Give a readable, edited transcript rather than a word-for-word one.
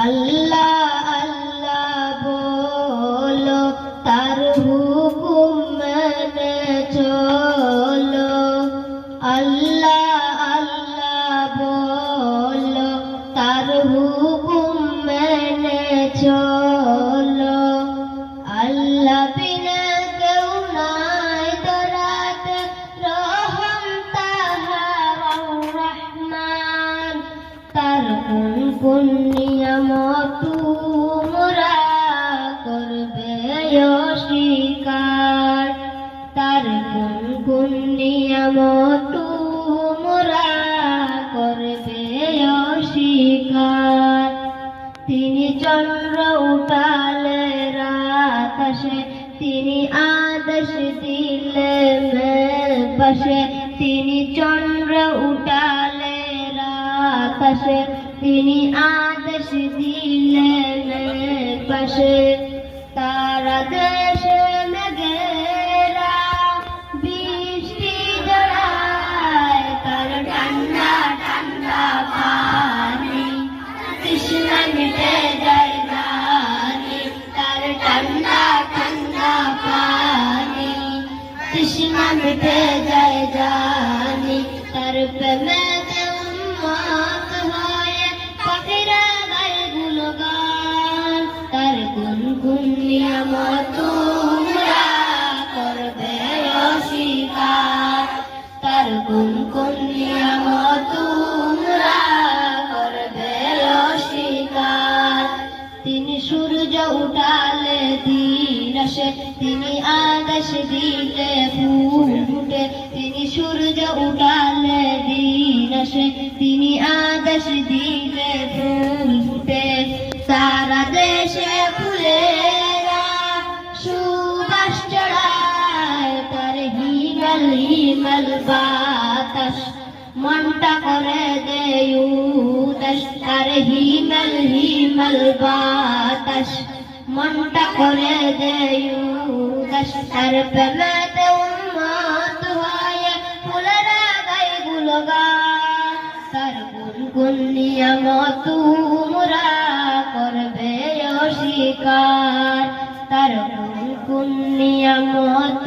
আল্লাহ আল্লাহ বলো, তার হুকুম মেনে চলো। আল্লাহ আল্লাহ বলো, তার হুকুম মেনে চলো। আল্লাহ বিনা কেউ নাই ধরাতে, রহম তাহার রহমান। তার কোন কোন নিয়ামত তোমরা করবে অস্বীকার। তার কোন কোন নিয়ামত তোমরা করবে অস্বীকার। তিনি চন্দ্র উঠালে রাত আসে, তিনি আদেশ দিলে মেঘ বসে। তিনি চন্দ্র উঠালে রাত আসে, তিনি আদেশ দিলে মেঘ বসে। তারা দেশে মেঘেরা বৃষ্টি জড়ায়, তার ঠান্ডা ঠান্ডা পানি তৃষ্ণা মিটে যায় জানি। তার ঠান্ডা ঠান্ডা পানি তৃষ্ণা মিটে যায় জানি। তার প্রেমেতে উন্মত্ত হয়ে পাখিরা গায় গুণগান। তার গুন গুন নিয়ামত তোমরা করবে অস্বীকার। তার গুন গুন নিয়ামত তোমরা করবে অস্বীকার। তিনি সূর্য উঠালে দিন আসে, তিনি আদেশ দিলে ফুল ফুটে। তিনি সূর্য উঠালে দিন আসে, তিনি আদেশ দিলে ফুল ফুটে। সারা দেশে ফুলেরা সুবাস চড়ায়, তার হিমেল হিমেল বাতাস মনটা করে দেয় উদাস। তার হিমেল হিমেল বাতাস মনটা করে দেয় উদাস। তার প্রেমেতে উন্মত্ত হয়ে ফুলেরা গায় গুণগান। তার গুন গুন নিয়ামত তোমরা করবে অস্বীকার। তার গুন গুন নিয়ামত